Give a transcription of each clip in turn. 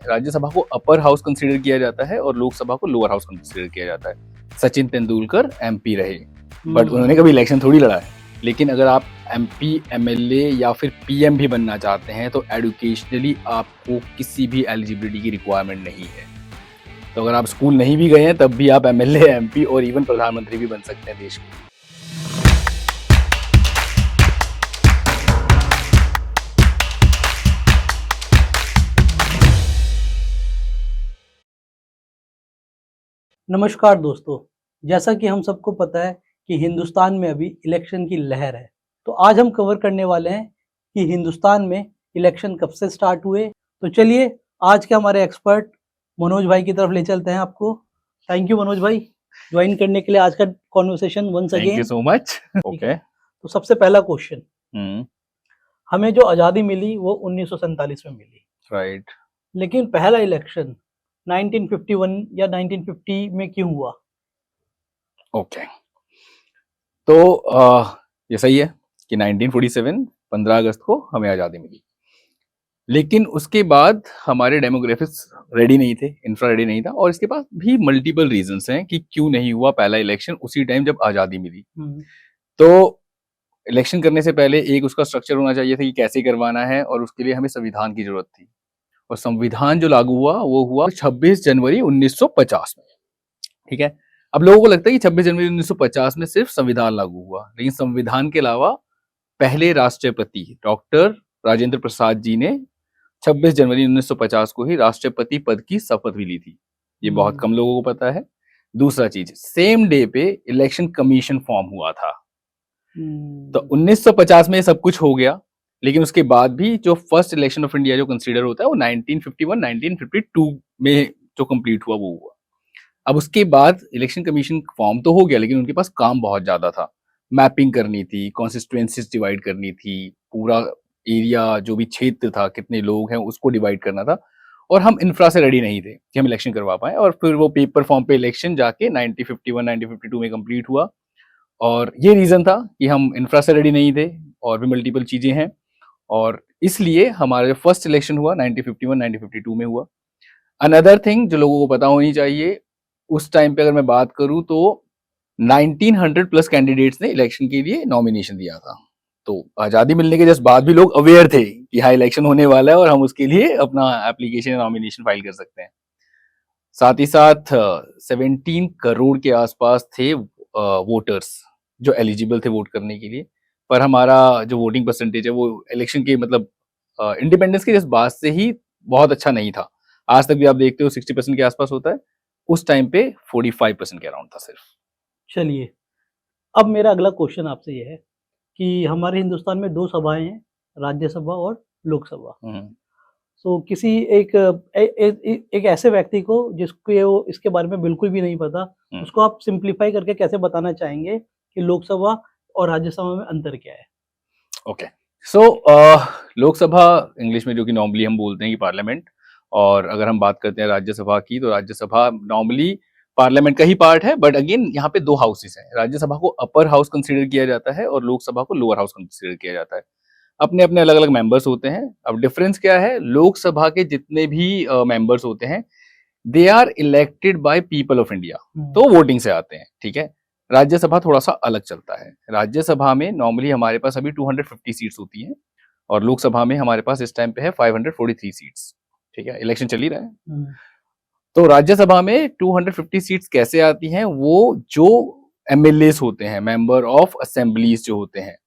राज्यसभा को upper house consider किया जाता है और लोकसभा को लोअर हाउस कंसीडर किया जाता है। सचिन तेंदुलकर एमपी रहे, बट उन्होंने कभी इलेक्शन थोड़ी लड़ा है। लेकिन अगर आप एमपी, एमएलए या फिर पीएम भी बनना चाहते हैं तो एडुकेशनली आपको किसी भी एलिजिबिलिटी की रिक्वायरमेंट नहीं है। तो अगर आप स्कूल नहीं भी गए हैं तब भी आप एमएलए, एमपी और इवन प्रधानमंत्री भी बन सकते हैं देश के। नमस्कार दोस्तों, जैसा कि हम सबको पता है कि हिंदुस्तान में अभी इलेक्शन की लहर है, तो आज हम कवर करने वाले हैं कि हिंदुस्तान में इलेक्शन कब से स्टार्ट हुए। तो चलिए आज के हमारे एक्सपर्ट मनोज भाई की तरफ ले चलते हैं आपको। थैंक यू मनोज भाई ज्वाइन करने के लिए आज का conversation once again. Thank you so much. Okay, तो सबसे पहला क्वेश्चन, हमें जो आज़ादी मिली वो 1947 में मिली, राइट। लेकिन पहला इलेक्शन 1951 या 1950 में क्यों हुआ? ओके, तो ये सही है कि 1947 15 अगस्त को हमें आज़ादी मिली, लेकिन उसके बाद हमारे डेमोग्राफिक्स रेडी नहीं थे, इंफ्रा रेडी नहीं था, और इसके पास भी मल्टीपल रीजंस हैं कि क्यों नहीं हुआ पहला इलेक्शन उसी टाइम जब आज़ादी मिली। तो इलेक्शन करने से पहले एक उसका स्ट्रक्चर होना चाहिए था कि कैसे करवाना है, और उसके लिए हमें संविधान की जरूरत थी। और संविधान जो लागू हुआ वो हुआ 26 जनवरी 1950 में। ठीक है, अब लोगों को लगता है कि 26 जनवरी 1950 में सिर्फ संविधान लागू हुआ, लेकिन संविधान के अलावा पहले राष्ट्रपति डॉक्टर राजेंद्र प्रसाद जी ने 26 जनवरी 1950 को ही राष्ट्रपति पद की शपथ भी ली थी। ये बहुत कम लोगों को पता है। दूसरा चीज, सेम डे पे इलेक्शन कमीशन फॉर्म हुआ था। तो 1950 में सब कुछ हो गया, लेकिन उसके बाद भी जो फर्स्ट इलेक्शन ऑफ इंडिया जो कंसीडर होता है वो 1951 1952 में जो कंप्लीट हुआ वो हुआ। अब उसके बाद इलेक्शन कमीशन फॉर्म तो हो गया, लेकिन उनके पास काम बहुत ज्यादा था। मैपिंग करनी थी, कॉन्स्टिट्यूएंसीज डिवाइड करनी थी, पूरा एरिया जो भी क्षेत्र था कितने लोग हैं उसको डिवाइड करना था, और हम इंफ्रा से रेडी नहीं थे कि हम इलेक्शन करवा पाए। और फिर वो पेपर फॉर्म पे इलेक्शन जाके 1951 1952 में कंप्लीट हुआ, और ये रीजन था कि हम इंफ्रा से रेडी नहीं थे, और भी मल्टीपल चीजें हैं, और इसलिए हमारा जो फर्स्ट इलेक्शन हुआ 1951 1952 में हुआ। अनदर थिंग जो लोगों को पता होनी चाहिए, उस टाइम पे अगर मैं बात करूं तो 1900 प्लस कैंडिडेट्स ने इलेक्शन के लिए नॉमिनेशन दिया था। तो आजादी मिलने के जस्ट बाद भी लोग अवेयर थे कि हाँ इलेक्शन होने वाला है और हम उसके लिए अपना एप्लीकेशन नॉमिनेशन फाइल कर सकते हैं। साथ ही साथ 17 करोड़ के आसपास थे वोटर्स जो एलिजिबल थे वोट करने के लिए, पर हमारा जो वोटिंग परसेंटेज है वो इलेक्शन के मतलब इंडिपेंडेंस के जस्ट बाद से ही बहुत अच्छा नहीं था। आज तक भी आप देखते हो 60% के आसपास होता है, उस टाइम पे 45% के अराउंड था सिर्फ। चलिए, अब मेरा अगला क्वेश्चन आपसे ये है कि हमारे हिंदुस्तान में 2 सभाएं हैं, राज्यसभा और लोकसभा। तो किसी एक ऐसे व्यक्ति को जिसको इसके बारे में बिल्कुल भी नहीं पता, उसको आप सिंप्लीफाई करके कैसे बताना चाहेंगे कि लोकसभा और राज्यसभा में अंतर क्या है? ओके, सो लोकसभा इंग्लिश में जो कि नॉर्मली हम बोलते हैं कि पार्लियामेंट, और अगर हम बात करते हैं राज्यसभा की तो राज्यसभा नॉर्मली पार्लियामेंट का ही पार्ट है, बट अगेन यहाँ पे 2 हाउसेस हैं। राज्यसभा को अपर हाउस कंसीडर किया जाता है और लोकसभा को लोअर हाउस कंसीडर किया जाता है। अपने अपने अलग अलग मेंबर्स होते हैं। अब डिफरेंस क्या है, लोकसभा के जितने भी मेंबर्स होते हैं they are elected by people of India, तो वोटिंग से आते हैं। ठीक है, राज्यसभा थोड़ा सा अलग चलता है। राज्यसभा में नॉर्मली हमारे पास अभी 250 सीट्स होती हैं, और लोकसभा में हमारे पास इस टाइम पे है 543 सीट्स। ठीक है, इलेक्शन चल ही रहा है। तो राज्यसभा में 250 सीट्स कैसे आती हैं, वो जो एमएलए होते हैं, मेंबर ऑफ असेंबलीज जो होते हैं,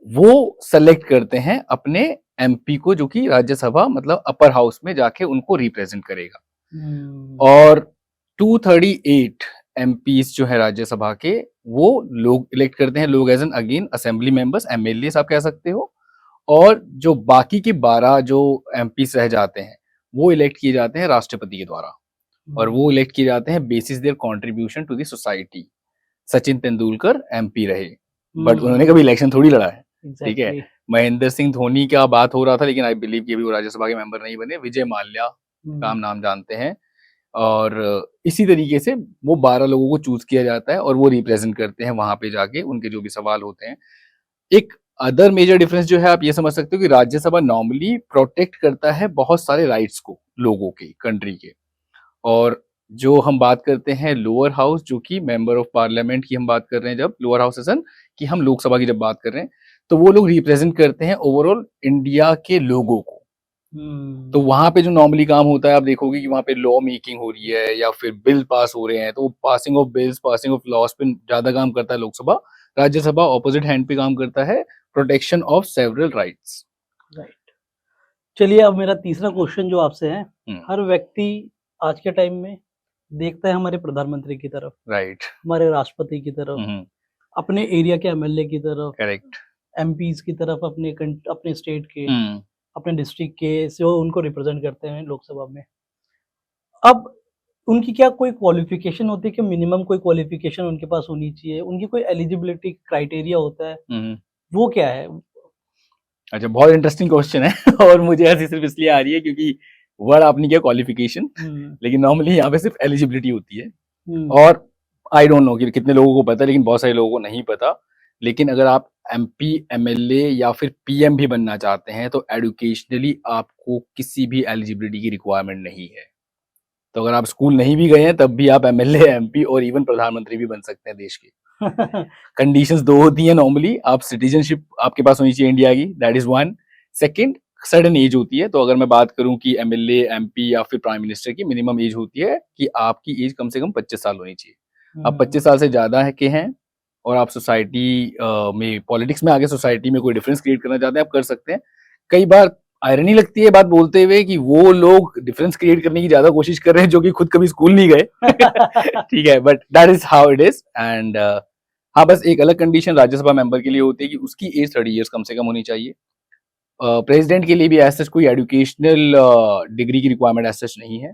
वो सेलेक्ट करते हैं अपने एमपी को, जो कि राज्यसभा मतलब अपर हाउस में जाके उनको रिप्रेजेंट करेगा। और 238 एमपीज जो है राज्यसभा के, वो लोग इलेक्ट करते हैं, लोग as an again assembly members, MLA आप कह सकते हो। और जो बाकी के 12 जो एमपीज रह जाते हैं वो इलेक्ट किए जाते हैं राष्ट्रपति के द्वारा, और वो इलेक्ट किए जाते हैं basis their contribution to the society. Sachin Tendulkar MP रहे, बट उन्होंने कभी इलेक्शन थोड़ी लड़ा है। ठीक है, महेंद्र सिंह धोनी का बात हो रहा था, लेकिन आई बिलीव कि अभी वो राज्यसभा के मेंबर नहीं बने। विजय माल्या का हम नाम जानते हैं, और इसी तरीके से वो 12 लोगों को चूज किया जाता है और वो रिप्रेजेंट करते हैं वहां पे जाके, उनके जो भी सवाल होते हैं। एक अदर मेजर डिफरेंस जो है आप ये समझ सकते हो कि राज्यसभा नॉर्मली प्रोटेक्ट करता है बहुत सारे राइट्स को लोगों के, कंट्री के। और जो हम बात करते हैं लोअर हाउस, जो कि मेंबर ऑफ पार्लियामेंट की हम बात कर रहे हैं, जब लोअर हाउस सेशन की हम लोकसभा की जब बात कर रहे हैं, तो वो लोग रिप्रेजेंट करते हैं ओवरऑल इंडिया के लोगों को। तो वहां पे जो नॉर्मली काम होता है, आप देखोगे कि वहां पे लॉ मेकिंग हो रही है या फिर बिल पास हो रहे हैं, तो passing of bills, passing of laws पे ज्यादा काम करता है लोकसभा। राज्यसभा ऑपोजिट हैंड पे काम करता है, protection of several rights. Right. चलिए, अब मेरा तीसरा क्वेश्चन जो आपसे है, हर व्यक्ति आज के टाइम में देखता है हमारे प्रधानमंत्री की तरफ, राइट, हमारे राष्ट्रपति की तरफ, अपने एरिया के एमएलए की तरफ, करेक्ट, एमपीज की तरफ, अपने स्टेट के, अपने डिस्ट्रिक्ट के, जो उनको रिप्रेजेंट करते हैं लोकसभा में। अब उनकी क्या कोई क्वालिफिकेशन होती है कि मिनिमम कोई क्वालिफिकेशन उनके पास होनी चाहिए? उनकी कोई एलिजिबिलिटी क्राइटेरिया होता है? वो क्या है? अच्छा, बहुत इंटरेस्टिंग क्वेश्चन है और मुझे हंसी सिर्फ इसलिए आ रही है क्योंकि वर्ड आपने किया क्वालिफिकेशन, लेकिन नॉर्मली यहाँ पे सिर्फ एलिजिबिलिटी होती है। और आई डोंट नो कि कितने लोगों को पता है, लेकिन बहुत सारे लोगों को नहीं पता। लेकिन अगर आप एमपी, एमएलए या फिर पीएम भी बनना चाहते हैं, तो एजुकेशनली आपको किसी भी एलिजिबिलिटी की रिक्वायरमेंट नहीं है। तो अगर आप स्कूल नहीं भी गए हैं, तब भी आप एमएलए, एमपी और इवन प्रधानमंत्री भी बन सकते हैं देश के। कंडीशंस दो होती हैं नॉर्मली। आप सिटीजनशिप आपके पास होनी चाहिए इंडिया की, that is one. Second, sudden age होती है। तो अगर मैं बात करूं कि एमएलए, एमपी या फिर प्राइम मिनिस्टर की मिनिमम एज होती है कि आपकी एज कम से कम 25 साल होनी चाहिए। आप 25 साल से ज्यादा है के हैं और आप सोसाइटी में, पॉलिटिक्स में आगे सोसाइटी में कोई डिफरेंस क्रिएट करना चाहते हैं, आप कर सकते हैं। कई बार आयरनी लगती है बात बोलते हुए कि वो लोग डिफरेंस क्रिएट करने की ज्यादा कोशिश कर रहे हैं जो कि खुद कभी स्कूल नहीं गए। ठीक है, but that is how it is. And हाँ, बस एक अलग कंडीशन राज्यसभा मेंबर के लिए होती है कि उसकी एज 30 ईयर्स कम से कम होनी चाहिए। प्रेसिडेंट के लिए भी ऐसा कोई एजुकेशनल डिग्री की रिक्वायरमेंट ऐसा नहीं है,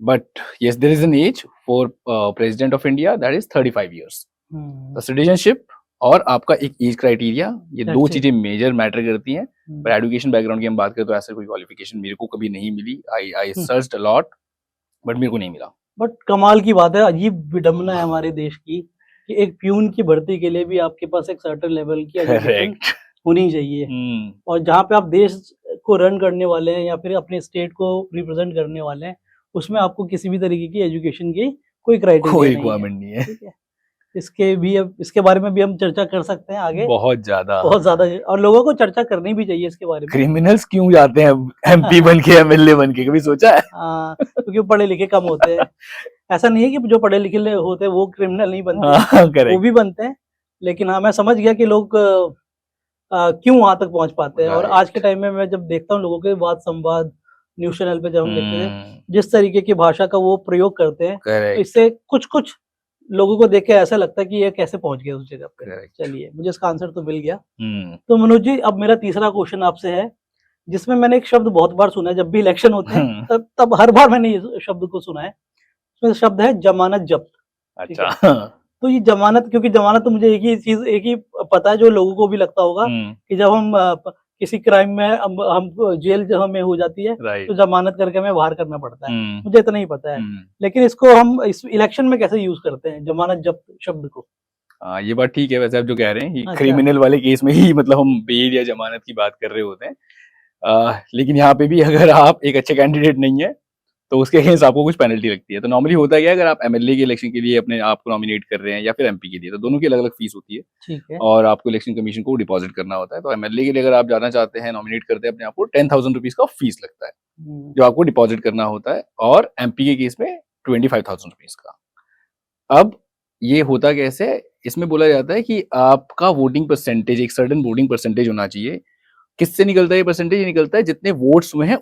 but yes there is an age for president of India, that is 35 years. Citizenship और आपका एक एज क्राइटेरिया, ये दो चीजें मेजर मैटर करती हैं। पर एजुकेशन बैकग्राउंड की हम बात करें तो ऐसा कोई क्वालिफिकेशन मेरे को कभी नहीं मिली। आई सर्च्ड अ लॉट बट मेरे को नहीं मिला। बट कमाल की बात है, अजीब विडंबना है हमारे देश की कि एक प्यून की भर्ती के लिए भी आपके पास एक सर्टेन लेवल की एजुकेशन होनी चाहिए। और जहाँ पे आप देश को रन करने वाले हैं या फिर अपने स्टेट को रिप्रेजेंट करने वाले हैं, उसमें आपको किसी भी तरीके की एजुकेशन की कोई क्राइटेरिया रिक्वायरमेंट नहीं है। ठीक है, इसके बारे में भी हम चर्चा कर सकते हैं आगे, बहुत ज्यादा। और लोगों को चर्चा करनी भी चाहिए इसके बारे में। क्रिमिनल्स क्यों जाते हैं एमपी बन के, एमएलए बन के, कभी सोचा है? क्योंकि पढ़े लिखे कम होते हैं। ऐसा नहीं है कि जो पढ़े लिखे होते हैं वो क्रिमिनल नहीं बनते, वो भी बनते हैं। लेकिन हाँ, मैं समझ गया कि लोग क्यों वहां तक पहुंच पाते हैं। और आज के टाइम में मैं जब देखता हूँ लोगों के वाद संवाद न्यूज चैनल पे जब हम देखते हैं, जिस तरीके की भाषा का वो प्रयोग करते हैं, तो इससे कुछ लोगों को देख के ऐसा लगता है कि ये कैसे पहुंच गए उस जगह पे। चलिए, मुझे इसका आंसर तो मिल गया। तो मनोज जी, अब मेरा तीसरा क्वेश्चन आपसे है, जिसमें मैंने एक शब्द बहुत बार सुना है जब भी इलेक्शन होते हैं, तब हर बार मैंने इस शब्द को सुना है। उसमें शब्द है जमानत जब्त। अच्छा। तो ये जमानत, क्योंकि जमानत तो मुझे एक ही पता है, जो लोगों को भी लगता होगा कि जब हम किसी क्राइम में हम जेल जब हमें हो जाती है तो जमानत करके हमें बाहर करना पड़ता है। मुझे इतना ही पता है। लेकिन इसको हम इस इलेक्शन में कैसे यूज करते हैं, जमानत जब्त शब्द को? ये बात ठीक है। वैसे आप जो कह रहे हैं, क्रिमिनल वाले केस में ही मतलब हम बेल या जमानत की बात कर रहे होते हैं। लेकिन यहाँ पे भी अगर आप एक अच्छे कैंडिडेट नहीं है तो उसके अगेंस्ट आपको कुछ पेनल्टी लगती है। तो नॉर्मली होता क्या है, अगर आप एमएलए के इलेक्शन के लिए अपने आप को नॉमिनेट कर रहे हैं या फिर एमपी के लिए, तो दोनों की अलग अलग फीस होती है। ठीक है। और आपको इलेक्शन कमीशन को डिपॉजिट करना होता है। तो एमएलए के लिए अगर आप जाना चाहते हैं, नॉमिनेट करते हैं अपने आप को, 10,000 रुपीज का फीस लगता है जो आपको डिपॉजिट करना होता है। और एमपी के केस में 25,000 रुपीज का। अब ये होता कैसे, इसमें बोला जाता है कि आपका वोटिंग परसेंटेज, एक सर्टेन वोटिंग परसेंटेज होना चाहिए। किससे निकलता है ये परसेंटेज? ये निकलता है जितने वोट्स हुए हैं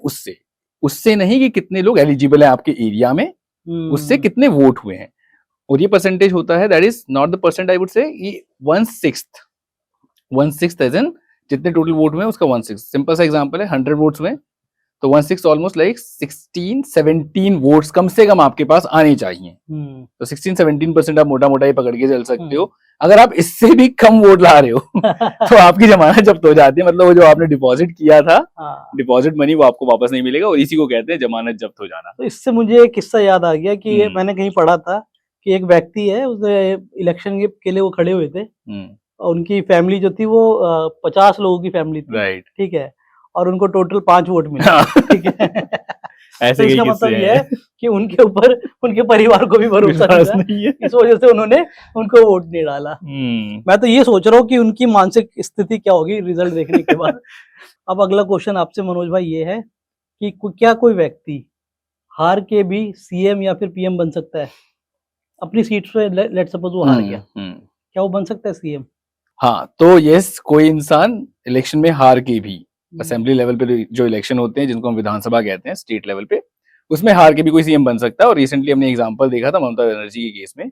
उससे नहीं कि कितने लोग एलिजिबल है आपके एरिया में, उससे कितने वोट हुए हैं। और ये परसेंटेज होता है, that is not the percent, I would say 1/6 as in जितने टोटल वोट हुए उसका 1/6। सिंपल सा एग्जांपल है, 100 वोट्स हुए तो 1/6 ऑलमोस्ट लाइक 16-17 वोट्स कम से कम आपके पास आने चाहिए। तो 16-17% आप मोटा मोटा ही पकड़ के चल सकते हो। अगर आप इससे भी कम वोट ला रहे हो तो आपकी जमानत जब्त हो जाती है। मतलब वो जो आपने डिपॉजिट किया था, डिपॉजिट मनी, वो आपको वापस नहीं मिलेगा। और इसी को कहते हैं जमानत जब्त हो जाना। तो इससे मुझे एक किस्सा याद आ गया कि मैंने कहीं पढ़ा था कि एक व्यक्ति है, उसने इलेक्शन के लिए वो खड़े हुए थे उनकी फैमिली जो थी वो 50 लोगों की फैमिली थी, राइट। ठीक है, और उनको टोटल 5 वोट मिले, ठीक है। तो ऐसे कई इसका किस्से मतलब ये हैं। है कि उनके ऊपर उनके परिवार को भी भरोसा नहीं विश्वास था, नहीं है। इस वजह से उन्होंने उनको वोट नहीं डाला। मैं तो ये सोच रहा हूँ कि उनकी मानसिक स्थिति क्या होगी रिजल्ट देखने के बाद। अब अगला क्वेश्चन आपसे मनोज भाई ये है कि क्या कोई व्यक्ति हार के भी सीएम या फिर पीएम बन सकता है? अपनी सीट से लेट सपोज वो हार गया, क्या वो बन सकता है सीएम? हाँ, तो यस, कोई इंसान इलेक्शन में हार के भी असेंबली लेवल पे जो इलेक्शन होते हैं जिनको हम विधानसभा कहते हैं स्टेट लेवल पे, उसमें हार के भी कोई सीएम बन सकता है। और रिसेंटली हमने एग्जांपल देखा था ममता बनर्जी के केस में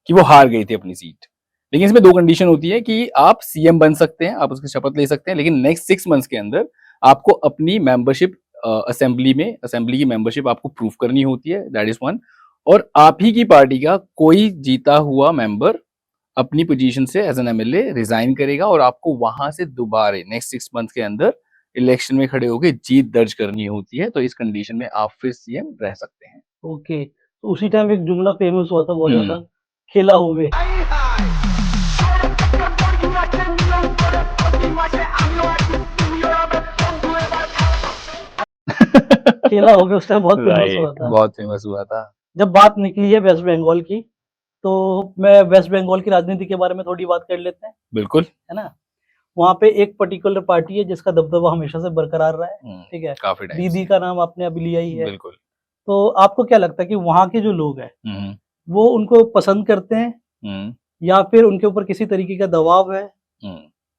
कि वो हार गई थी अपनी सीट। लेकिन इसमें 2 कंडीशन होती है कि आप सीएम बन सकते हैं, आप उसकी शपथ ले सकते हैं, लेकिन नेक्स्ट 6 मंथ्स के अंदर आपको अपनी मेंबरशिप असेंबली की मेंबरशिप आपको प्रूव करनी होती है, दैट इज 1। और आप ही की पार्टी का कोई जीता हुआ मेंबर अपनी पोजीशन से एज एन एमएलए रिजाइन करेगा और आपको वहां से दोबारा नेक्स्ट 6 मंथ के अंदर इलेक्शन में खड़े होकर जीत दर्ज करनी होती है। तो इस कंडीशन में आप फिर सीएम रह सकते हैं। ओके, तो उसी टाइम एक जुमला फेमस हुआ था बहुत ज्यादा, खेला होवे। खेला होवे उस टाइम बहुत फेमस हुआ था। बहुत फेमस हुआ था। जब बात निकली है वेस्ट बंगाल की, तो मैं वेस्ट बंगाल की राजनीति के बारे में थोड़ी बात कर लेते हैं, बिल्कुल, है ना। वहाँ पे एक पर्टिकुलर पार्टी है जिसका दबदबा हमेशा से बरकरार रहा है, ठीक है। काफी टाइम दीदी का नाम आपने अभी लिया ही है। बिल्कुल। तो आपको क्या लगता है कि वहाँ के जो लोग हैं वो उनको पसंद करते हैं, या फिर उनके ऊपर किसी तरीके का दबाव है,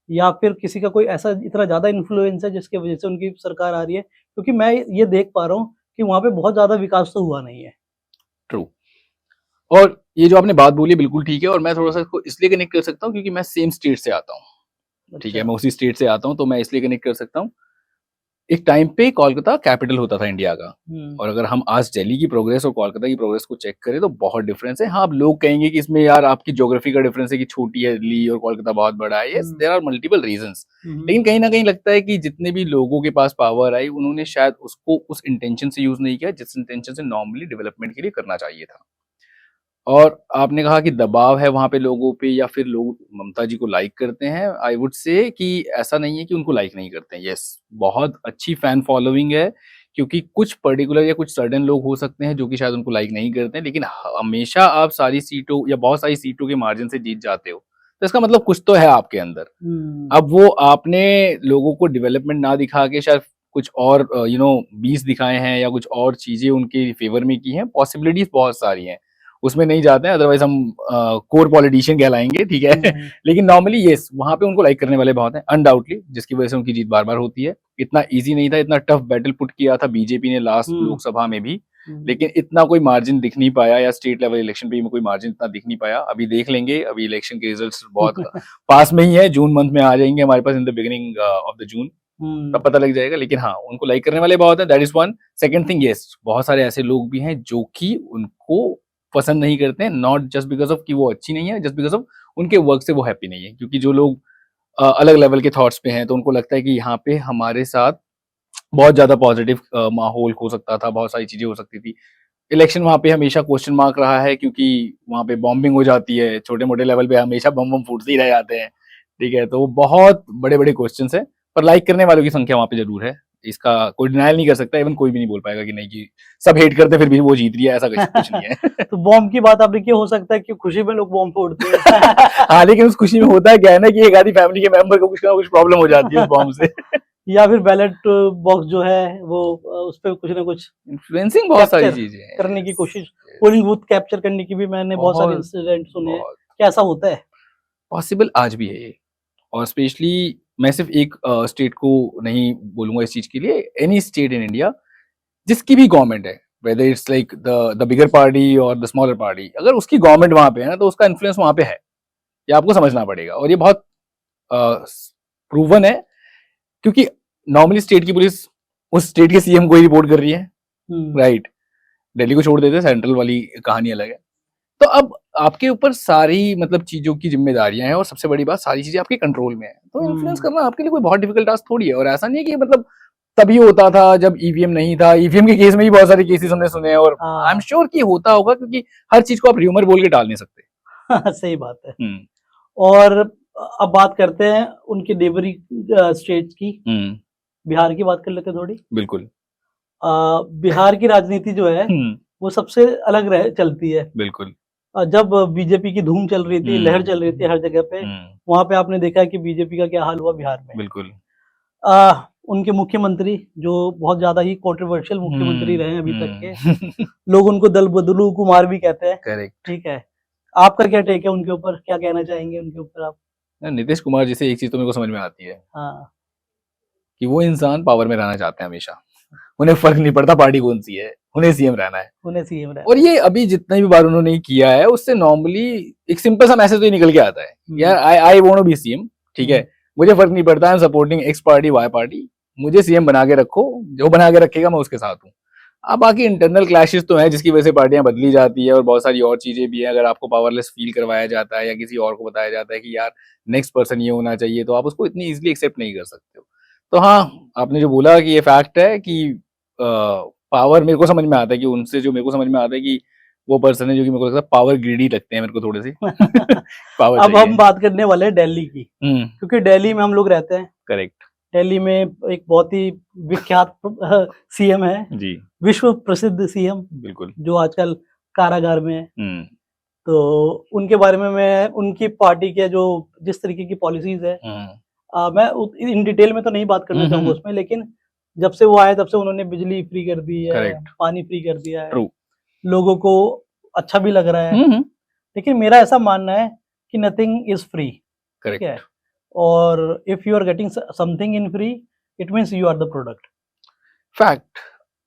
या फिर किसी का कोई ऐसा इतना ज्यादा इन्फ्लुएंस है जिसकी वजह से उनकी सरकार आ रही है? क्योंकि मैं ये देख पा रहा हूँ कि वहाँ पे बहुत ज्यादा विकास तो हुआ नहीं है। ट्रू। और ये जो आपने बात बोली बिल्कुल ठीक है, और मैं थोड़ा सा इसको इसलिए कनेक्ट कर सकता हूँ क्योंकि मैं सेम स्टेट से आता हूँ, ठीक है। मैं उसी स्टेट से आता हूँ, तो मैं इसलिए कनेक्ट कर सकता हूँ। एक टाइम पे कोलकाता कैपिटल होता था इंडिया का, और अगर हम आज दिल्ली की प्रोग्रेस और कोलकाता की प्रोग्रेस को चेक करें तो बहुत डिफरेंस है। हाँ, अब लोग कहेंगे कि इसमें यार आपकी ज्योग्राफी का डिफरेंस है कि छोटी है दिल्ली और कोलकाता बहुत बड़ा है। Yes, there are multiple reasons, लेकिन कहीं ना कहीं लगता है कि जितने भी लोगों के पास पावर आई उन्होंने शायद उसको उस इंटेंशन से यूज नहीं किया जिस इंटेंशन से नॉर्मली डेवलपमेंट के लिए करना चाहिए था। और आपने कहा कि दबाव है वहाँ पे लोगों पे या फिर लोग ममता जी को लाइक करते हैं, आई वुड से कि ऐसा नहीं है कि उनको लाइक नहीं करते हैं। यस, बहुत अच्छी फैन फॉलोइंग है, क्योंकि कुछ पर्टिकुलर या कुछ सर्टेन लोग हो सकते हैं जो कि शायद उनको लाइक नहीं करते हैं, लेकिन हमेशा आप सारी सीटों या बहुत सारी सीटों के मार्जिन से जीत जाते हो तो इसका मतलब कुछ तो है आपके अंदर। अब वो आपने लोगों को डेवलपमेंट ना दिखा के शायद कुछ और बीस दिखाए हैं या कुछ और चीजें उनके फेवर में की हैं, पॉसिबिलिटीज बहुत सारी हैं, उसमें नहीं जाते हैं, अदरवाइज हम कोर पॉलिटिशियन कहलाएंगे, ठीक है। लेकिन नॉर्मली यस, वहां पे उनको लाइक करने वाले बहुत हैं अनडाउटली, जिसकी वजह से उनकी जीत बार बार होती है। इतना इजी नहीं था, इतना टफ बैटल पुट किया था बीजेपी ने लास्ट लोकसभा में भी, लेकिन इतना कोई मार्जिन दिख नहीं पाया, या स्टेट लेवल इलेक्शन पे कोई मार्जिन इतना दिख नहीं पाया। अभी देख लेंगे, अभी इलेक्शन के रिजल्ट्स बहुत पास में ही है, जून मंथ में आ जाएंगे हमारे पास, in the beginning of the June, तब पता लग जाएगा। लेकिन हाँ, उनको लाइक करने वाले बहुत है, that is one. Second thing, yes, बहुत सारे ऐसे लोग भी हैं जो कि उनको पसंद नहीं करते हैं, नॉट जस्ट बिकॉज ऑफ कि वो अच्छी नहीं है, जस्ट बिकॉज ऑफ उनके वर्क से वो हैप्पी नहीं है। क्योंकि जो लोग अलग लेवल के थॉट्स पे हैं तो उनको लगता है कि यहाँ पे हमारे साथ बहुत ज्यादा पॉजिटिव माहौल हो सकता था, बहुत सारी चीजें हो सकती थी। इलेक्शन वहाँ पे हमेशा क्वेश्चन मार्क रहा है, क्योंकि वहाँ पे बॉम्बिंग हो जाती है, छोटे मोटे लेवल पे हमेशा बम फूटते ही रह जाते हैं, ठीक है। तो बहुत बड़े बड़े क्वेश्चन है, पर लाइक करने वालों की संख्या वहाँ पे जरूर है, इसका कोई डिनायल नहीं कर सकता, इवन कोई भी नहीं बोल पाएगा कि नहीं कि सब हेट करते फिर भी वो जीत रही है, ऐसा कुछ नहीं है। तो बॉम्ब की बात आपने किया, हो सकता है कि खुशी में लोग बॉम्ब फोड़ते हैं। हाँ, लेकिन उस खुशी में होता है क्या है ना कि एक आधी फैमिली के मेंबर को कुछ ना कुछ प्रॉब्लम हो जाती है उस बॉम्ब से। या फिर बैलेट बॉक्स जो है वो उस पर कुछ ना कुछ इन्फ्लुएंसिंग बहुत सारी चीजें करने की कोशिश, पोलिंग बूथ कैप्चर करने की भी मैंने बहुत सारे इंसिडेंट सुने हैं। क्या ऐसा होता है? पॉसिबल आज भी है ये, और स्पेशली मैं सिर्फ एक स्टेट को नहीं बोलूंगा इस चीज के लिए, एनी स्टेट इन इंडिया जिसकी भी गवर्नमेंट है, whether it's like the bigger party और द स्मॉलर पार्टी, अगर उसकी गवर्नमेंट वहां पे है ना तो उसका इन्फ्लुएंस वहां पे है, ये आपको समझना पड़ेगा। और ये बहुत प्रूवन है, क्योंकि नॉर्मली स्टेट की पुलिस उस स्टेट के सीएम को ही रिपोर्ट कर रही है, राइट। दिल्ली को छोड़ देते, सेंट्रल वाली कहानी अलग है। तो अब आपके ऊपर सारी मतलब चीजों की जिम्मेदारियां हैं, और सबसे बड़ी बात सारी चीजें आपके कंट्रोल में है, तो इन्फ्लुएंस करना आपके लिए कोई बहुत डिफिकल्ट टास्क थोड़ी है। और ऐसा नहीं है कि मतलब तभी होता था जब ईवीएम नहीं था, ईवीएम के केस में भी बहुत सारे केसेस हमने सुने हैं, और आई एम श्योर कि होता होगा, क्योंकि हर चीज को आप र्यूमर बोल के टाल नहीं सकते। सही बात है। और अब बात करते हैं उनके नेबरिंग स्टेट्स की। बिहार की बात कर लेते हैं थोड़ी। बिल्कुल। बिहार की राजनीति जो है वो सबसे अलग चलती है। बिल्कुल। जब बीजेपी की धूम चल रही थी, लहर चल रही थी हर जगह पे, वहां पे आपने देखा है कि बीजेपी का क्या हाल हुआ बिहार में। बिल्कुल। उनके मुख्यमंत्री जो बहुत ज्यादा ही कंट्रोवर्शियल मुख्यमंत्री रहे हैं अभी तक के, लोग उनको दल बदलू कुमार भी कहते हैं। करेक्ट। ठीक है, आपका क्या टेक है उनके ऊपर, क्या कहना चाहेंगे उनके ऊपर आप? नीतीश कुमार जी से एक चीज तो मेरे को समझ में आती है हाँ, कि वो इंसान पावर में रहना चाहते हैं हमेशा। उन्हें फर्क नहीं पड़ता पार्टी कौन सी है, उन्हें सीएम रहना है। उन्हें सीएम रहना। और ये अभी जितने भी बार उन्होंने किया है उससे नॉर्मली एक सिंपल सा मैसेज तो निकल के आता है, यार I want to be CM, ठीक है, मुझे फर्क नहीं पड़ता, I am supporting X party Y party, मुझे सीएम बना के रखो, जो बना के रखेगा मैं उसके साथ हूँ। अब बाकी इंटरनल क्लैशेस तो हैं जिसकी वजह से पार्टियां बदली जाती है और बहुत सारी और चीजें भी हैं। अगर आपको पावरलेस फील करवाया जाता है या किसी और को बताया जाता है कि यार नेक्स्ट पर्सन ये होना चाहिए, तो आप उसको इतनी इजीली एक्सेप्ट नहीं कर सकते हो। तो हाँ, आपने जो बोला कि ये फैक्ट है कि पावर मेरे को समझ में आता है कि उनसे जो मेरे को समझ में आता है कि वो पर्सन है जो कि मेरे को लगता है पावर ग्रीडी लगते हैं मेरे को थोड़े से पावर अब हम बात करने वाले हैं दिल्ली की, क्योंकि दिल्ली में हम लोग रहते हैं। करेक्ट। दिल्ली में एक बहुत ही विख्यात सीएम है जी, विश्व प्रसिद्ध सीएम, बिल्कुल, जो आजकल कारागार में है। तो उनके बारे में मैं उनकी पार्टी के जो जिस तरीके की पॉलिसीज है, मैं इन डिटेल में तो नहीं बात करना चाहूंगा उसमें, लेकिन जब से वो आए तब से उन्होंने बिजली फ्री कर दी है, पानी फ्री कर दिया है। True. लोगों को अच्छा भी लग रहा है। लेकिन मेरा ऐसा मानना है कि नथिंग इज फ्री। ठीक है, और if you are getting something in free it means you are the product. Fact.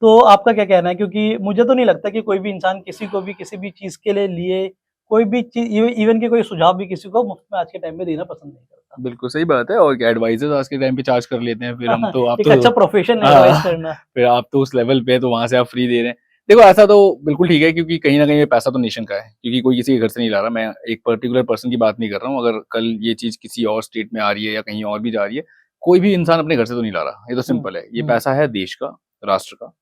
तो आपका क्या कहना है? क्योंकि मुझे तो नहीं लगता कि कोई भी इंसान किसी को भी किसी भी चीज के लिए कोई भी चीज, इवन के कोई सुझाव भी किसी को मुफ्त में आज के टाइम में देना पसंद नहीं करता। बिल्कुल सही बात है, और क्या एडवाइजर्स आज के टाइम पे चार्ज कर लेते हैं, फिर हम तो आप एक तो अच्छा प्रोफेशन है एडवाइस करना। फिर आप तो उस लेवल पे, तो वहां से आप फ्री दे रहे हैं। देखो ऐसा तो बिल्कुल ठीक है, क्योंकि कहीं ना कहीं ये पैसा तो नेशन का है, क्योंकि कोई किसी के घर से नहीं ला रहा। मैं एक पर्टिकुलर पर्सन की बात नहीं कर रहा हूँ। अगर कल ये चीज किसी और स्टेट में आ रही है या कहीं और भी जा रही है, कोई भी इंसान अपने घर से तो नहीं ला रहा। ये तो सिंपल है, ये पैसा है देश का, राष्ट्र का,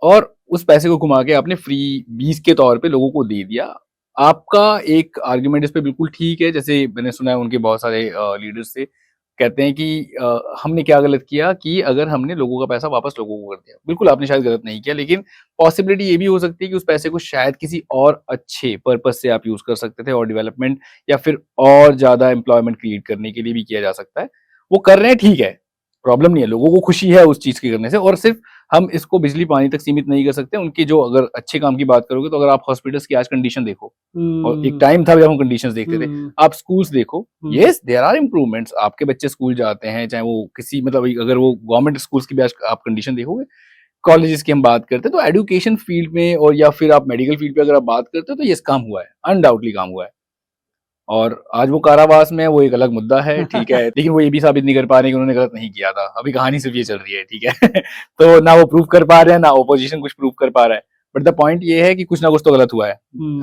और उस पैसे को घुमा के आपने फ्री बीज के तौर पे लोगों को दे दिया। आपका एक आर्ग्यूमेंट इस पे बिल्कुल ठीक है, जैसे मैंने सुना है उनके बहुत सारे लीडर्स से कहते हैं कि हमने क्या गलत किया कि अगर हमने लोगों का पैसा वापस लोगों को कर दिया। बिल्कुल आपने शायद गलत नहीं किया, लेकिन पॉसिबिलिटी ये भी हो सकती है कि उस पैसे को शायद किसी और अच्छे पर्पस से आप यूज कर सकते थे, और डेवलपमेंट या फिर और ज्यादा एम्प्लॉयमेंट क्रिएट करने के लिए भी किया जा सकता है। वो कर रहे हैं, ठीक है, प्रॉब्लम नहीं है, लोगों को खुशी है उस चीज के करने से। और सिर्फ हम इसको बिजली पानी तक सीमित नहीं कर सकते। उनके जो अगर अच्छे काम की बात करोगे, तो अगर आप हॉस्पिटल्स की आज कंडीशन देखो, और एक टाइम था जब हम कंडीशंस देखते थे, आप स्कूल्स देखो, यस देयर आर इम्प्रूवमेंट्स। आपके बच्चे स्कूल जाते हैं, चाहे वो किसी मतलब अगर वो गवर्नमेंट स्कूल्स की भी आज आप कंडीशन देखोगे, कॉलेजेस की हम बात करते हैं, तो एजुकेशन फील्ड में और या फिर आप मेडिकल फील्ड पे अगर आप बात करते हो, तो यस काम हुआ है, अनडाउटली काम हुआ है। और आज वो कारावास में है, वो एक अलग मुद्दा है, ठीक है, लेकिन वो ये भी साबित नहीं कर पा रहे कि उन्होंने गलत नहीं किया था। अभी कहानी सिर्फ ये चल रही है, ठीक है तो ना वो प्रूव कर पा रहे हैं, ना ओपोजिशन कुछ प्रूव कर पा रहा है। बट द पॉइंट ये है कि कुछ ना कुछ तो गलत हुआ है,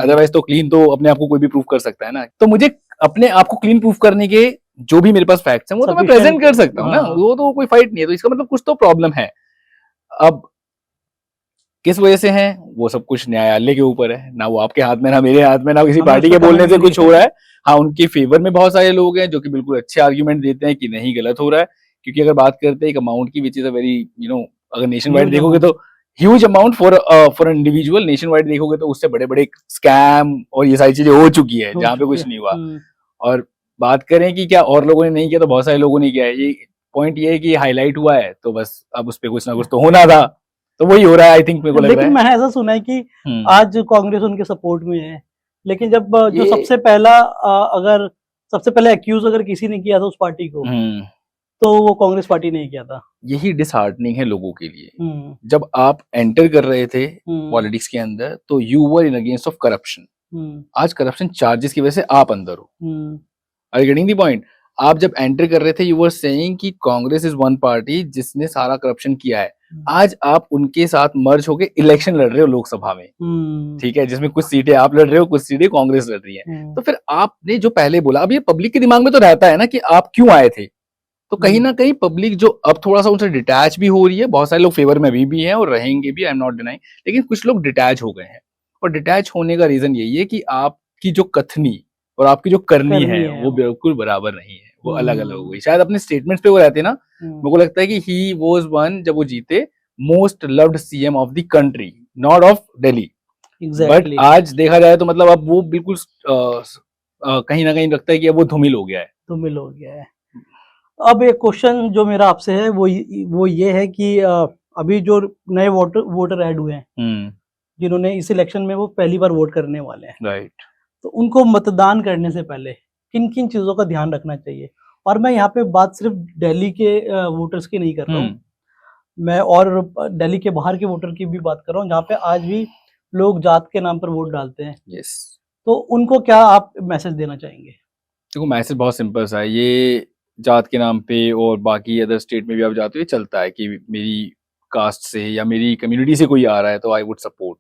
अदरवाइज तो क्लीन तो अपने आप को कोई भी प्रूव कर सकता है ना। तो मुझे अपने आप को क्लीन प्रूव करने के जो भी मेरे पास फैक्ट्स हैं वो तो मैं प्रेजेंट कर सकता हूँ ना, वो तो कोई फाइट नहीं है। तो इसका मतलब कुछ तो प्रॉब्लम है। अब किस वजह से है वो सब कुछ न्यायालय के ऊपर है, ना वो आपके हाथ में, ना मेरे हाथ में, ना किसी पार्टी के बोलने से कुछ हो रहा है। हाँ, उनके फेवर में बहुत सारे लोग हैं जो कि बिल्कुल अच्छे आर्ग्यूमेंट देते हैं कि नहीं गलत हो रहा है, क्योंकि अगर बात करते हैं एक अमाउंट की, विच इज अ वेरी अगर नेशन वाइड देखोगे तो huge amount for individual, nation wide देखोगे तो उससे बड़े बड़े स्कैम और ये सारी चीजें हो चुकी है जहाँ पे कुछ नहीं हुआ। और बात करें कि क्या और लोगों ने नहीं किया, तो बहुत सारे लोगों ने किया है। ये पॉइंट ये है कि हाईलाइट हुआ है, तो बस अब उस पर कुछ ना कुछ तो होना था, तो वही हो रहा है। आई थिंक मेरे को लग रहा है। लेकिन मैंने ऐसा सुना है कि आज कांग्रेस उनके सपोर्ट में है, लेकिन जब जो सबसे पहला अगर सबसे पहले एक्यूज अगर किसी ने किया था उस पार्टी को, तो वो कांग्रेस पार्टी ने किया था। यही डिसहार्टनिंग है लोगों के लिए। जब आप एंटर कर रहे थे पॉलिटिक्स के अंदर, तो you were in against of corruption. आज करप्शन चार्जेस की वजह से आप अंदर हो। Are you getting the point? आप जब एंटर कर रहे थे, यू वर सेइंग कि कांग्रेस इज वन पार्टी जिसने सारा करप्शन किया है। आज आप उनके साथ मर्ज होके इलेक्शन लड़ रहे हो लोकसभा में, ठीक है, जिसमें कुछ सीटें आप लड़ रहे हो, कुछ सीटें कांग्रेस लड़ रही है। तो फिर आपने जो पहले बोला, अब ये पब्लिक के दिमाग में तो रहता है ना कि आप क्यों आए थे। तो कहीं ना कहीं पब्लिक जो अब थोड़ा सा उनसे डिटैच भी हो रही है। बहुत सारे लोग फेवर में अभी भी हैं और रहेंगे भी, आई एम नॉट डिनाइंग, लेकिन कुछ लोग डिटैच हो गए हैं। और डिटैच होने का रीजन यही है कि आपकी जो कथनी और आपकी जो करनी करनी है है वो वो। बिल्कुल बराबर नहीं है, वो अलग अलग हो हम्म, गई। शायद अपने स्टेटमेंट्स पे वो रहते ना, हम्म, मेरे को लगता है कि ही वाज वन, जब वो जीते, most loved CM of the country, not of Delhi. But exactly. आज देखा जाए तो मतलब अब वो बिल्कुल कहीं ना कहीं लगता है कि अब वो धूमिल हो गया है। तो मिल हो गया है। अब एक क्वेश्चन जो मेरा आपसे है वो ये है कि अभी जो नए वोटर ऐड हुए हैं, जिन्होंने इस इलेक्शन में वो पहली बार वोट करने वाले हैं, राइट। तो उनको मतदान करने से पहले किन किन चीज़ों का ध्यान रखना चाहिए? और मैं यहाँ पे बात सिर्फ दिल्ली के वोटर्स की नहीं कर रहा हूँ, मैं और दिल्ली के बाहर के वोटर की भी बात कर रहा हूँ, जहाँ पे आज भी लोग जात के नाम पर वोट डालते हैं। यस। तो उनको क्या आप मैसेज देना चाहेंगे? देखो मैसेज बहुत सिंपल सा है, ये जात के नाम पे और बाकी अदर स्टेट में भी आप जाते हो, ये चलता है कि मेरी कास्ट से या मेरी कम्युनिटी से कोई आ रहा है तो आई वुड सपोर्ट।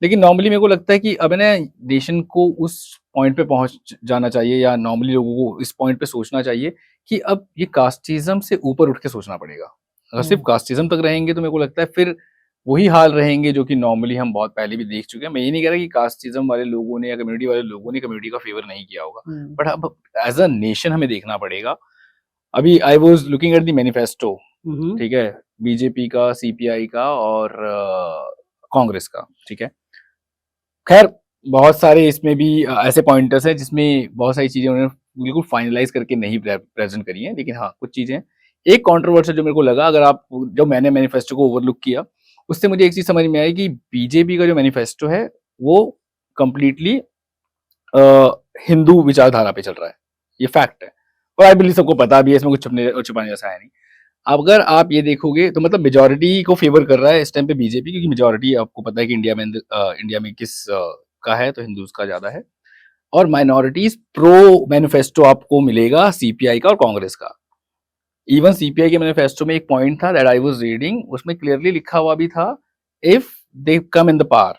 लेकिन नॉर्मली मेरे को लगता है कि अब है ना, नेशन को उस पॉइंट पे पहुंच जाना चाहिए, या नॉर्मली लोगों को इस पॉइंट पे सोचना चाहिए कि अब ये कास्टिज्म से ऊपर उठ के सोचना पड़ेगा। अगर सिर्फ हम्म, कास्टिज्म तक रहेंगे तो मेरे को लगता है फिर वही हाल रहेंगे जो कि नॉर्मली हम बहुत पहले भी देख चुके हैं। मैं ये नहीं कह रहा कि कास्टिज्म वाले लोगों ने या कम्युनिटी वाले लोगों ने कम्युनिटी का फेवर नहीं किया होगा, हम्म, बट अब एज अ नेशन हमें देखना पड़ेगा। अभी I was looking at the manifesto, hmm, ठीक है, बीजेपी का, सीपीआई का और कांग्रेस का, ठीक है। खैर बहुत सारे इसमें भी ऐसे पॉइंटर्स हैं जिसमें बहुत सारी चीजें उन्होंने बिल्कुल फाइनलाइज करके नहीं प्रेजेंट करी हैं, लेकिन हाँ कुछ चीजें। एक कंट्रोवर्शियल जो मेरे को लगा, अगर आप जो मैंने मैनिफेस्टो को ओवरलुक किया, उससे मुझे एक चीज समझ में आई कि बीजेपी का जो मैनिफेस्टो है वो कंप्लीटली हिंदू विचारधारा पे चल रहा है, ये फैक्ट है। और आई बिलीव सबको पता भी है, इसमें कुछ छुपने और छुपाने जैसा है नहीं। अगर आप ये देखोगे तो मतलब मेजोरिटी को फेवर कर रहा है इस टाइम पे बीजेपी, क्योंकि मेजोरिटी आपको पता है कि इंडिया में किस का है, तो हिंदूज का ज्यादा है। और माइनॉरिटीज प्रो मैनिफेस्टो आपको मिलेगा सीपीआई का और कांग्रेस का। इवन सीपीआई के मैनिफेस्टो में एक पॉइंट था दैट आई वाज रीडिंग, उसमें क्लियरली लिखा हुआ भी था, if they come in the power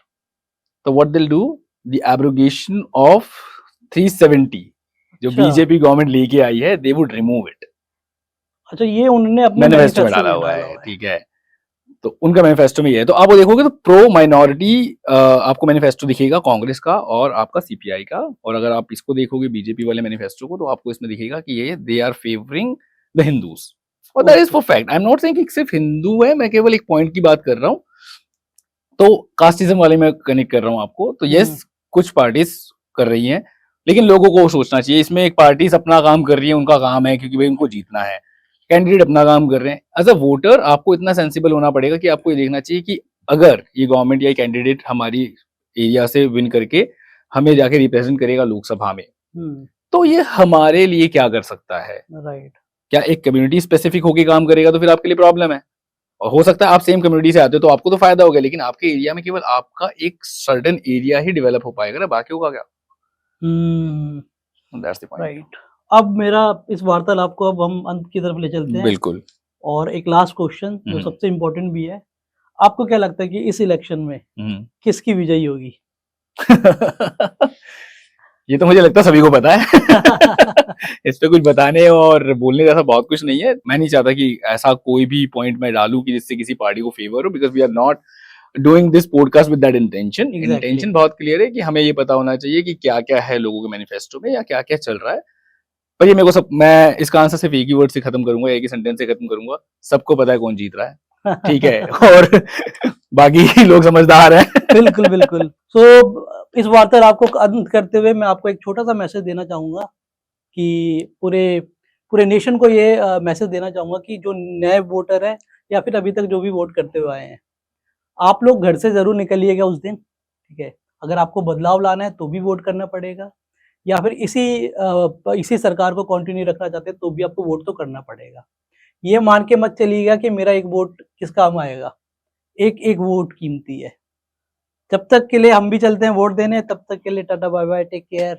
तो व्हाट दिल डू, द एब्रोगेशन ऑफ 370 जो अच्छा, बीजेपी गवर्नमेंट लेके आई है, दे वुड रिमूव इट। अच्छा, ये उन्होंने अपने मैनिफेस्टो में मैनिफेस्टो डाला में हुआ डाला है, हुआ है। ठीक है। तो उनका मैनिफेस्टो में ये है, तो आप वो देखोगे तो प्रो माइनॉरिटी आपको मैनिफेस्टो दिखेगा कांग्रेस का और आपका सीपीआई का। और अगर आप इसको देखोगे बीजेपी वाले मैनिफेस्टो को, तो आपको इसमें दिखेगा कि ये they are favouring the Hindus. और that is okay. For fact, I am not saying कि सिर्फ हिंदू है, मैं केवल एक पॉइंट की बात कर रहा हूँ। तो कास्टिज्म वाले में कनेक्ट कर रहा हूँ आपको, तो हम्म, यस कुछ पार्टीज कर रही हैं, लेकिन लोगों को सोचना चाहिए, इसमें एक पार्टी अपना काम कर रही है, उनका काम है क्योंकि भाई उनको जीतना है, कैंडिडेट अपना काम कर रहे हैं। एज अ वोटर आपको इतना सेंसिबल होना पड़ेगा कि आपको ये देखना चाहिए कि अगर ये गवर्नमेंट या कैंडिडेट हमारी एरिया से विन करके हमें जाके रिप्रेजेंट करेगा लोकसभा में, हम्म, तो ये हमारे लिए क्या कर सकता है। राइट। क्या एक कम्युनिटी स्पेसिफिक होकर काम करेगा तो फिर आपके लिए प्रॉब्लम है। और हो सकता है आप सेम कम्युनिटी से आते हो तो आपको तो फायदा होगा, लेकिन आपके एरिया में केवल आपका एक सर्टेन एरिया ही डेवलप हो पाएगा ना, बाकियों का क्या। हम्म, दैट्स द पॉइंट। राइट। अब मेरा इस वार्तालाप को अब हम अंत की तरफ ले चलते हैं, बिल्कुल। और एक लास्ट क्वेश्चन जो सबसे इम्पोर्टेंट भी है, आपको क्या लगता है कि इस इलेक्शन में किसकी विजयी होगी? ये तो मुझे लगता है सभी को पता है। इस पे कुछ बताने और बोलने जैसा बहुत कुछ नहीं है। मैं नहीं चाहता कि ऐसा कोई भी पॉइंट मैं डालूं कि जिससे किसी पार्टी को फेवर हो, because we are not doing this podcast with that intention. Exactly. Intention बहुत क्लियर है कि हमें ये पता होना चाहिए कि क्या क्या है लोगों के मैनिफेस्टो में या क्या क्या चल रहा है। पर ये मेरे को सब, मैं इसका आंसर सिर्फ एक ही वर्ड से खत्म करूंगा, एक ही सेंटेंस से खत्म करूंगा, सबको पता है कौन जीत रहा है, ठीक है। और बाकी लोग समझदार हैं। बिल्कुल, बिल्कुल। सो इस वार्तालाप को अंत करते हुए मैं आपको एक छोटा-सा मैसेज देना चाहूँगा कि पूरे पूरे नेशन को ये मैसेज देना चाहूँगा कि जो नए वोटर हैं या फिर अभी तक जो भी वोट करते हुए आए हैं, आप लोग घर से ज़रूर निकलिएगा उस दिन, ठीक है? अगर आपको बदलाव लाना है तो भी वोट करना पड़ेगा, या फिर इसी सरकार को कंटिन्यू रखना चाहते हैं तो भी आपको वोट तो करना पड़ेगा। ये मान के मत चलिएगा कि मेरा एक वोट किस काम आएगा, एक-एक वोट कीमती है। जब तक के लिए हम भी चलते हैं वोट देने, तब तक के लिए tata bye bye, take care.